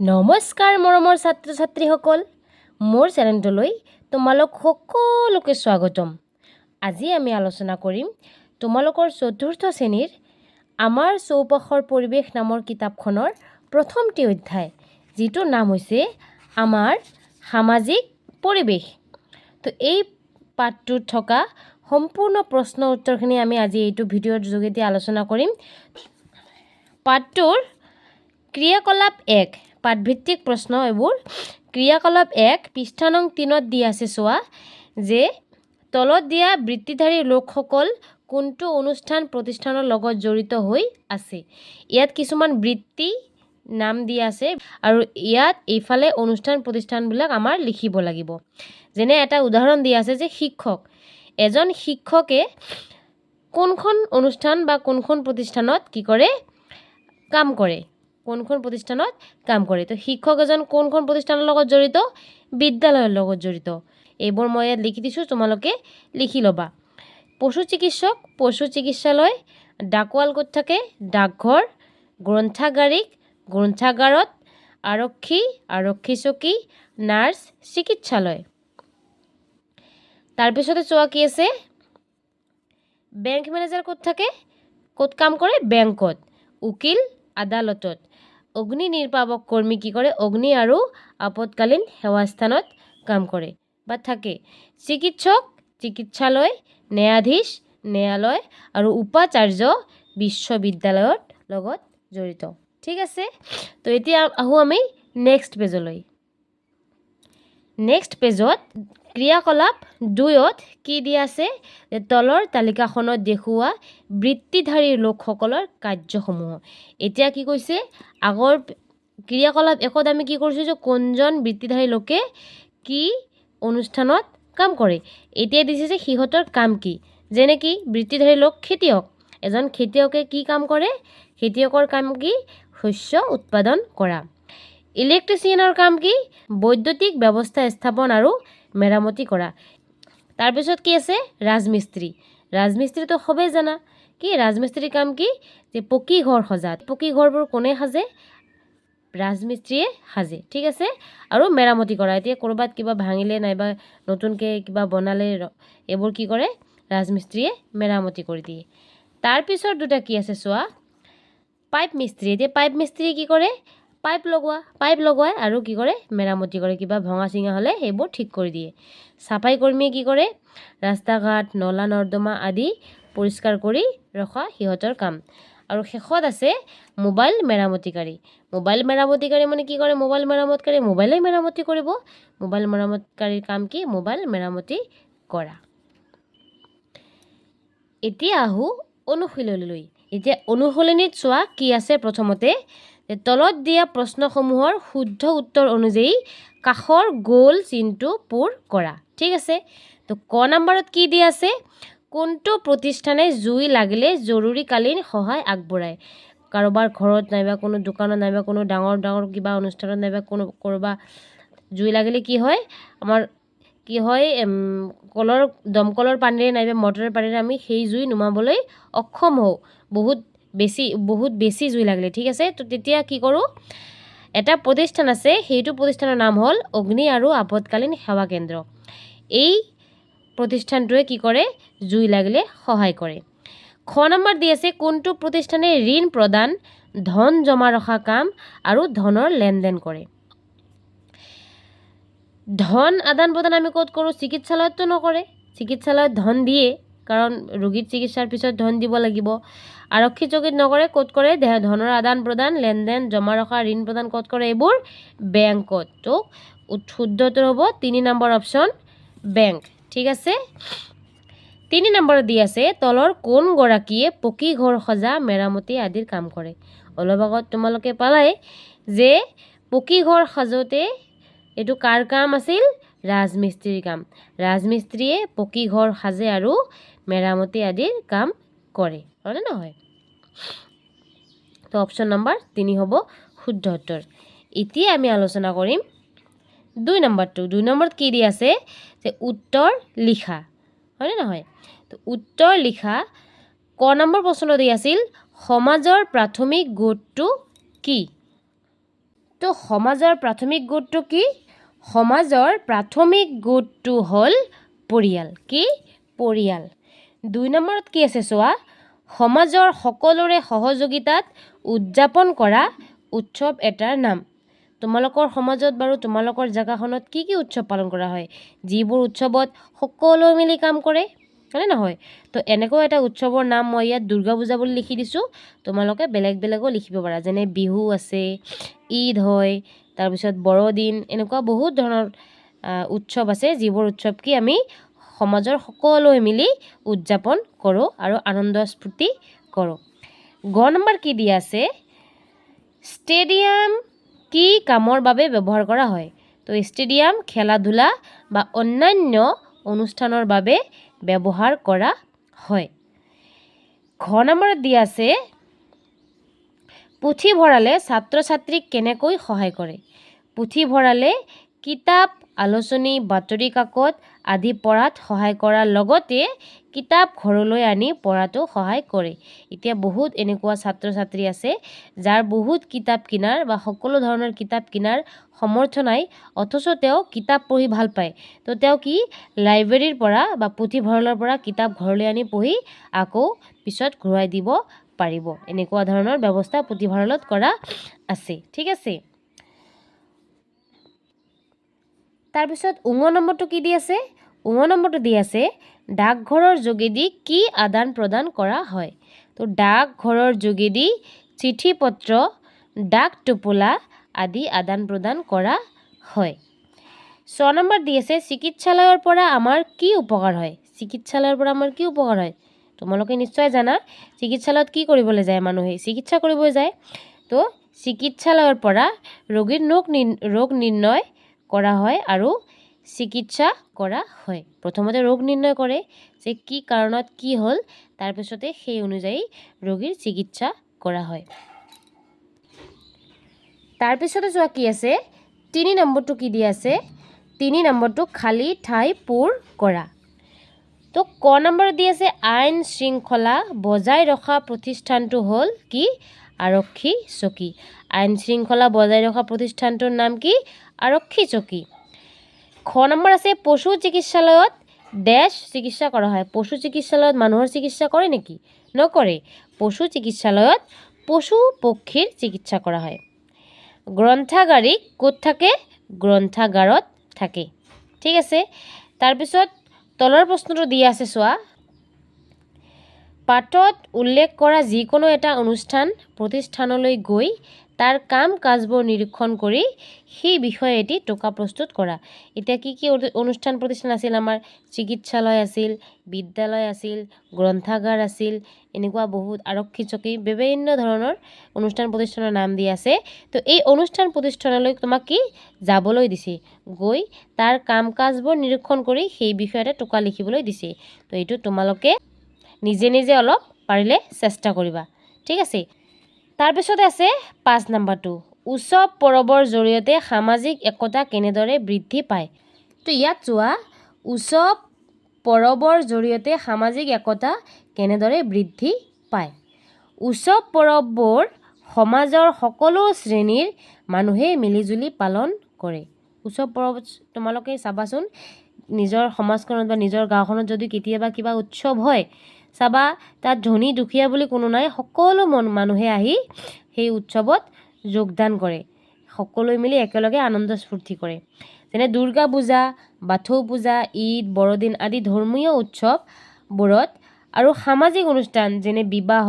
নমস্কাৰ মৰমৰ ছাত্ৰ ছাত্ৰীসকল, মোৰ চেনেলটোলৈ তোমালোক সকলোকে স্বাগতম। আজি আমি আলোচনা কৰিম তোমালোকৰ চতুৰ্থ শ্ৰেণীৰ আমাৰ চৌপাশৰ পৰিৱেশ নামৰ কিতাপখনৰ প্ৰথমটি অধ্যায়, যিটোৰ নাম হৈছে আমাৰ সামাজিক পৰিৱেশ। তো এই পাঠটোত থকা সম্পূৰ্ণ প্ৰশ্ন উত্তৰখিনি আমি আজি এইটো ভিডিঅ'ৰ যোগেদি আলোচনা কৰিম। পাঠটোৰ ক্ৰিয়াকলাপ 1 পাঠভিত্তিক প্ৰশ্ন এইবোৰ। ক্ৰিয়াকলাপ 1 পৃষ্ঠা নং 3ত দি আছে, চোৱা যে তলত দিয়া বৃত্তিধাৰী লোকসকল কোনটো অনুষ্ঠান প্ৰতিষ্ঠানৰ লগত জড়িত হৈ আছে। ইয়াত কিছুমান বৃত্তি নাম দি আছে আৰু ইয়াত এইফালে অনুষ্ঠান প্ৰতিষ্ঠানবিলাক আমাৰ লিখিব লাগিব। যেনে এটা উদাহৰণ দি আছে যে শিক্ষক, এজন শিক্ষকে কোনখন অনুষ্ঠান বা কোনখন প্ৰতিষ্ঠানত কি কৰে, কাম কৰে। কোনখন প্ৰতিষ্ঠানত কাম কৰে। তো শিক্ষক এজন কোনখন প্ৰতিষ্ঠানৰ লগত জড়িত, বিদ্যালয়ৰ লগত জড়িত। এইবোৰ মই ইয়াত লিখি দিছোঁ, তোমালোকে লিখি ল'বা। পশু চিকিৎসক, পশু চিকিৎসালয়। ডাকোৱাল ক'ত থাকে, ডাকঘৰ। গ্ৰন্থাগাৰত। আৰক্ষী, আৰক্ষী চকী। নাৰ্ছ, চিকিৎসালয়। তাৰপিছতে চোৱা কি আছে, বেংক মেনেজাৰ ক'ত থাকে, ক'ত কাম কৰে, বেংকত। উকিল, আদালতত। অগ্নি নিৰ্বাপক কৰ্মী কি কৰে, অগ্নি আৰু আপতকালীন সেৱা স্থানত কাম কৰে বা থাকে। চিকিৎসক, চিকিৎসালয়। ন্যায়াধীশ, ন্যায়ালয়। আৰু উপাচাৰ্য বিশ্ববিদ্যালয়ৰ লগত জড়িত। ঠিক আছে, তো এতিয়া আহোঁ আমি নেক্সট পেজলৈ। নেক্সট পেজত ক্ৰিয়াকলাপ 2ত কি দিয়া আছে, তলৰ তালিকাখনত দেখুওৱা বৃত্তিধাৰী লোকসকলৰ কাৰ্যসমূহ। এতিয়া কি কৈছে, আগৰ ক্ৰিয়াকলাপ 1ত আমি কি কৰিছোঁ যে কোনজন বৃত্তিধাৰী লোকে কি অনুষ্ঠানত কাম কৰে। এতিয়া দিছে যে সিহঁতৰ কাম কি, যেনে কি বৃত্তিধাৰী লোক খেতিয়ক, এজন খেতিয়কে কি কাম কৰে, খেতিয়কৰ কাম কি, শস্য উৎপাদন কৰা। ইলেক্ট্ৰিচিয়ানৰ কাম কি, বৈদ্যুতিক ব্যৱস্থা স্থাপন আৰু মেৰামতি কৰা। তাৰপিছত কি আছে, ৰাজমিস্ত্ৰী। ৰাজমিস্ত্ৰীটো সবেই জানা, কি ৰাজমিস্ত্ৰীৰ কাম কি, যে পকী ঘৰ সজা। পকী ঘৰবোৰ কোনে সাজে, ৰাজমিস্ত্ৰীয়ে সাজে। ঠিক আছে, আৰু মেৰামতি কৰা। এতিয়া ক'ৰবাত কিবা ভাঙিলে নাইবা নতুনকৈ কিবা বনালে এইবোৰ কি কৰে, ৰাজমিস্ত্ৰীয়ে মেৰামতি কৰি দিয়ে। তাৰপিছত দুটা কি আছে চোৱা, পাইপ মিস্ত্ৰী। এতিয়া পাইপ মিস্ত্ৰীয়ে কি কৰে, পাইপ লগোৱাই আৰু কি কৰে, মেৰামতি কৰে। কিবা ভঙা চিঙা হ'লে সেইবোৰ ঠিক কৰি দিয়ে। চাফাই কৰ্মীয়ে কি কৰে, ৰাস্তা ঘাট, নলা নৰ্দমা আদি পৰিষ্কাৰ কৰি ৰখা সিহঁতৰ কাম। আৰু শেষত আছে মোবাইল মেৰামতিকাৰী। মোবাইল মেৰামতিকাৰী মানে কি কৰে, মোবাইল মেৰামতিকাৰী মোবাইলেই মেৰামতি কৰিব। মোবাইল মেৰামতিকাৰীৰ কাম কি, মোবাইল মেৰামতি কৰা। এতিয়া আহোঁ অনুশীলনীলৈ। এতিয়া অনুশীলনীত চোৱা কি আছে, প্ৰথমতে তলত দিয়া প্ৰশ্নসমূহৰ শুদ্ধ উত্তৰ অনুযায়ী কাষৰ গোল চিনটো পূৰ কৰা। ঠিক আছে, তো ক নম্বৰত কি দিয়া আছে, কোনটো প্ৰতিষ্ঠানে জুই লাগিলে জৰুৰীকালীন সহায় আগবঢ়ায়। কাৰোবাৰ ঘৰত নাইবা কোনো দোকানত নাইবা কোনো ডাঙৰ কিবা অনুষ্ঠানত নাইবা ক'ৰবাত জুই লাগিলে কি হয়, আমাৰ কি হয়, দমকলৰ পানীৰে নাইবা মটৰৰ পানীৰে আমি সেই জুই নুমাবলৈ অক্ষম হওঁ, বহুত বেছি জুই লাগিলে। ঠিক আছে, তো তেতিয়া কি কৰোঁ, এটা প্ৰতিষ্ঠান আছে, সেইটো প্ৰতিষ্ঠানৰ নাম হ'ল অগ্নি আৰু আপতকালীন সেৱা কেন্দ্ৰ। এই প্ৰতিষ্ঠানটোৱে কি কৰে, জুই লাগিলে সহায় কৰে। খ নম্বৰ দি আছে, কোনটো প্ৰতিষ্ঠানে ঋণ প্ৰদান, ধন জমা ৰখা কাম আৰু ধনৰ লেনদেন কৰে। ধন আদান প্ৰদান আমি ক'ত কৰোঁ, চিকিৎসালয়ততো নকৰে, চিকিৎসালয়ত ধন দিয়ে, কাৰণ ৰোগীৰ চিকিৎসাৰ পিছত ধন দিব লাগিব। আৰক্ষী চকীত নকৰে, ক'ত কৰে, ধনৰ আদান প্ৰদান, লেনদেন, জমা ৰখা, ঋণ প্ৰদান ক'ত কৰে, এইবোৰ বেংকত। তো শুদ্ধটো হ'ব 3 নম্বৰ অপশ্যন, বেংক। ঠিক আছে, 3 নম্বৰত দি আছে, তলৰ কোনগৰাকীয়ে পকী ঘৰ সজা, মেৰামতি আদিৰ কাম কৰে। অলপ আগত তোমালোকে পালাই যে পকী ঘৰ সাজোতে এইটো কাৰ কাম আছিল, ৰাজমিস্ত্ৰীৰ কাম। ৰাজমিস্ত্ৰীয়ে পকী ঘৰ সাজে আৰু মেৰামতি আদিৰ কাম কৰে, হয়নে নহয়। তো অপশ্যন নম্বৰ 3 হ'ব শুদ্ধ উত্তৰ। এতিয়া আমি আলোচনা কৰিম 2 নম্বৰটো। 2 নম্বৰত কি দি আছে, যে উত্তৰ লিখা, হয়নে নহয়। তো উত্তৰ লিখা, ক নম্বৰ প্ৰশ্ন দি আছিল, সমাজৰ প্ৰাথমিক গোটটো কি। তো সমাজৰ প্ৰাথমিক গোটটো কি? সমাজৰ প্ৰাথমিক গোটটো হ'ল পৰিয়াল। কি? পৰিয়াল। 2 নম্বৰত কি আছে চোৱা, সমাজৰ সকলোৰে সহযোগিতাত উদযাপন কৰা উৎসৱ এটাৰ নাম। তোমালোকৰ সমাজত বাৰু তোমালোকৰ জেগাখনত কি কি উৎসৱ পালন কৰা হয়? যিবোৰ উৎসৱত সকলো মিলি কাম কৰে, হয়নে নহয়? তো এনেকুৱা এটা উৎসৱৰ নাম মই ইয়াত দুৰ্গা পূজা বুলি লিখি দিছোঁ। তোমালোকে বেলেগ বেলেগো লিখিব পাৰা, যেনে বিহু আছে, ঈদ হয়, তাৰপিছত বৰদিন, এনেকুৱা বহুত ধৰণৰ উৎসৱ আছে, যিবোৰ উৎসৱ কি আমি সমাজৰ সকলোৱে মিলি উদযাপন কৰোঁ আৰু আনন্দ স্ফূৰ্তি কৰোঁ। গ নম্বৰ কি দিয়া আছে? ষ্টেডিয়াম কি কামৰ বাবে ব্যৱহাৰ কৰা হয়? তো ষ্টেডিয়াম খেলা ধূলা বা অন্যান্য অনুষ্ঠানৰ বাবে ব্যৱহাৰ কৰা হয়। ঘ নম্বৰত দিয়া আছে পুথিভঁৰালে ছাত্ৰ ছাত্ৰীক কেনেকৈ সহায় কৰে? পুথিভঁৰালে কিতাপ, আলোচনী, বাতৰি কাকত আদি পঢ়াত সহায় কৰাৰ লগতে কিতাপ ঘৰলৈ আনি পঢ়াতো সহায় কৰে। এতিয়া বহুত এনেকুৱা ছাত্ৰ ছাত্ৰী আছে যাৰ বহুত কিতাপ কিনাৰ বা সকলো ধৰণৰ কিতাপ কিনাৰ সমৰ্থ নাই, অথচ তেওঁ কিতাপ পঢ়ি ভাল পায়। তো তেওঁ কি লাইব্ৰেৰীৰ পৰা বা পুথিভঁৰালৰ পৰা কিতাপ ঘৰলৈ আনি পঢ়ি আকৌ পিছত ঘূৰাই দিব পাৰিব। এনেকুৱা ধৰণৰ ব্যৱস্থা পুথিভঁৰালত কৰা আছে। ঠিক আছে। তাৰপিছত নম্বৰটো কি দি আছে? নম্বৰটো দি আছে ডাকঘৰৰ যোগেদি কি আদান প্ৰদান কৰা হয়? তো ডাকঘৰৰ যোগেদি চিঠি পত্ৰ, ডাক টোপোলা আদি আদান প্ৰদান কৰা হয়। 6 নম্বৰ দি আছে চিকিৎসালয়ৰ পৰা আমাৰ কি উপকাৰ হয়? চিকিৎসালয়ৰ পৰা আমাৰ কি উপকাৰ হয়? তোমালোকে নিশ্চয় জানা, চিকিৎসালয়ত কি কৰিবলৈ যায় মানুহে? চিকিৎসা কৰিব যায়। তো চিকিৎসালয়ৰ পৰা ৰোগীৰ ৰোগ নিৰ্ণয় কৰা হয় আৰু চিকিৎসা কৰা হয়। প্ৰথমতে ৰোগ নিৰ্ণয় কৰে যে কি কাৰণত কি হ'ল, তাৰপিছতে সেই অনুযায়ী ৰোগীৰ চিকিৎসা কৰা হয়। তাৰপিছতে চোৱা কি আছে, 3 নম্বৰটো কি দি আছে? 3 নম্বৰটো খালী ঠাই পূৰ কৰা। তো ক নম্বৰত দি আছে আইন শৃংখলা বজাই ৰখা প্ৰতিষ্ঠানটো হ'ল কি? আৰক্ষী চকী। আইন শৃংখলা বজাই ৰখা প্ৰতিষ্ঠানটোৰ নাম কি? আৰক্ষী চকী। খ নম্বৰ আছে পশু চিকিৎসালয়ত ডেছ চিকিৎসা কৰা হয়। পশু চিকিৎসালয়ত মানুহৰ চিকিৎসা কৰে নেকি? নকৰে। পশু চিকিৎসালয়ত পশু পক্ষীৰ চিকিৎসা কৰা হয়। গ্ৰন্থাগাৰী ক'ত থাকে? গ্ৰন্থাগাৰত থাকে। ঠিক আছে। তাৰপিছত তলৰ প্ৰশ্নটো দিয়া আছে চোৱা, পাঠত উল্লেখ কৰা যিকোনো এটা অনুষ্ঠান প্ৰতিষ্ঠানলৈ গৈ তাৰ কাম কাজবোৰ নিৰীক্ষণ কৰি সেই বিষয়ে এটি টোকা প্ৰস্তুত কৰা। এতিয়া কি কি অনুষ্ঠান প্ৰতিষ্ঠান আছিল? আমাৰ চিকিৎসালয় আছিল, বিদ্যালয় আছিল, গ্ৰন্থাগাৰ আছিল, এনেকুৱা বহুত, আৰক্ষী চকী, বিভিন্ন ধৰণৰ অনুষ্ঠান প্ৰতিষ্ঠানৰ নাম দি আছে। তো এই অনুষ্ঠান প্ৰতিষ্ঠানলৈ তোমাক কি যাবলৈ দিছে? গৈ তাৰ কাম কাজবোৰ নিৰীক্ষণ কৰি সেই বিষয়ে এটা টোকা লিখিবলৈ দিছে। তো এইটো তোমালোকে নিজে নিজে অলপ পাৰিলে চেষ্টা কৰিবা। ঠিক আছে। তাৰপিছতে আছে 5 নম্বৰটো, উৎসৱ পৰৱৰ জৰিয়তে সামাজিক একতা কেনেদৰে বৃদ্ধি পায়? তো ইয়াত চোৱা, উৎসৱ পৰৱৰ জৰিয়তে সামাজিক একতা কেনেদৰে বৃদ্ধি পায়? উৎসৱ পৰৱবোৰ সমাজৰ সকলো শ্ৰেণীৰ মানুহে মিলিজুলি পালন কৰে। উৎসৱ পৰৱ তোমালোকে চাবাচোন, নিজৰ সমাজখনত বা নিজৰ গাঁওখনত যদি কেতিয়াবা কিবা উৎসৱ হয়, চাবা তাত ধনী দুখীয়া বুলি কোনো নাই, সকলো মানুহে আহি সেই উৎসৱত যোগদান কৰে। সকলোৱে মিলি একেলগে আনন্দ স্ফূৰ্তি কৰে। যেনে দুৰ্গা পূজা, বাথৌ পূজা, ঈদ, বৰদিন আদি ধৰ্মীয় উৎসৱবোৰত আৰু সামাজিক অনুষ্ঠান যেনে বিবাহ,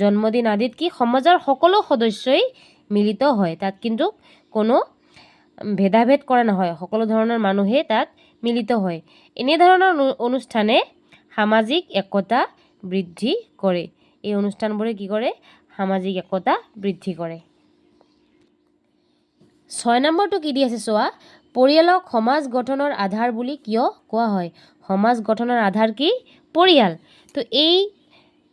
জন্মদিন আদিত কি সমাজৰ সকলো সদস্যই মিলিত হয়। তাত কিন্তু কোনো ভেদাভেদ কৰা নহয়, সকলো ধৰণৰ মানুহে তাত মিলিত হয়। এনেধৰণৰ অনুষ্ঠানে সামাজিক একতা বৃদ্ধি কৰে। এই অনুষ্ঠানবোৰে কি কৰে? সামাজিক একতা বৃদ্ধি কৰে। 6 নম্বৰটো কি দি আছে চোৱা, পৰিয়ালক সমাজ গঠনৰ আধাৰ বুলি কিয় কোৱা হয়? সমাজ গঠনৰ আধাৰ কি? পৰিয়াল। তো এই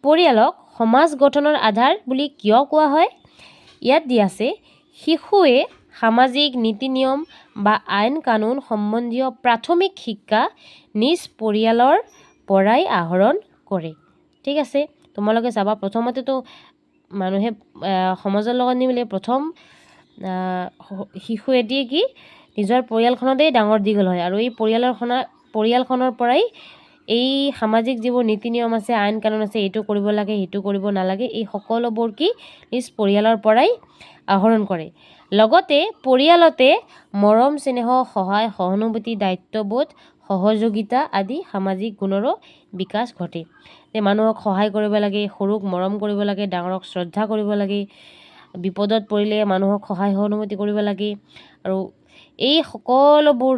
পৰিয়ালক সমাজ গঠনৰ আধাৰ বুলি কিয় কোৱা হয়? ইয়াত দি আছে শিশুৱে সামাজিক নীতি নিয়ম বা আইন কানুন সম্বন্ধীয় প্ৰাথমিক শিক্ষা নিজ পৰিয়ালৰ পৰাই আহৰণ কৰে। ঠিক আছে। তোমালোকে চাবা, প্ৰথমতেতো মানুহে সমাজৰ লগত নিমিলে, প্ৰথম শিশু এটিয়ে কি নিজৰ পৰিয়ালখনতেই ডাঙৰ দীঘল হয় আৰু এই পৰিয়ালখনৰ পৰাই এই সামাজিক যিবোৰ নীতি নিয়ম আছে, আইন কানুন আছে, এইটো কৰিব লাগে, সেইটো কৰিব নালাগে, এই সকলোবোৰ কি নিজ পৰিয়ালৰ পৰাই আহৰণ কৰে। লগতে পৰিয়ালতে মৰম, স্নেহ, সহায়, সহানুভূতি, দায়িত্ববোধ, সহযোগিতা আদি সামাজিক গুণৰো বিকাশ ঘটে। যে মানুহক সহায় কৰিব লাগে, সৰুক মৰম কৰিব লাগে, ডাঙৰক শ্ৰদ্ধা কৰিব লাগে, বিপদত পৰিলে মানুহক সহায় সহানুভূতি কৰিব লাগে আৰু এই সকলোবোৰ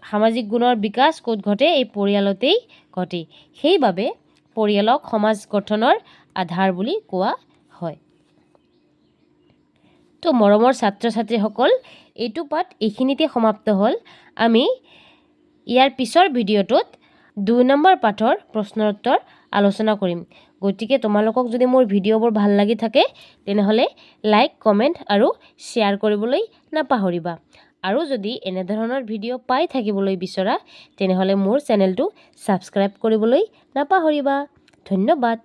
সামাজিক গুণৰ বিকাশ ক'ত ঘটে? এই পৰিয়ালতেই ঘটে। সেইবাবে পৰিয়ালক সমাজ গঠনৰ আধাৰ বুলি কোৱা হয়। তো মৰমৰ ছাত্ৰ ছাত্ৰীসকল, এইটো পাঠ এইখিনিতে সমাপ্ত হ'ল। আমি ইয়াৰ পিছৰ ভিডিঅ'টোত 2 নম্বৰ পাঠৰ প্ৰশ্নৰ উত্তৰ আলোচনা কৰিম। গতিকে তোমালোকক যদি মোৰ ভিডিঅ'বোৰ ভাল লাগি থাকে তেনেহ'লে লাইক, কমেণ্ট আৰু শ্বেয়াৰ কৰিবলৈ নাপাহৰিবা। আৰু যদি এনেধৰণৰ ভিডিঅ' পাই থাকিবলৈ বিচৰা তেনেহ'লে মোৰ চেনেলটো ছাবস্ক্ৰাইব কৰিবলৈ নাপাহৰিবা। ধন্যবাদ।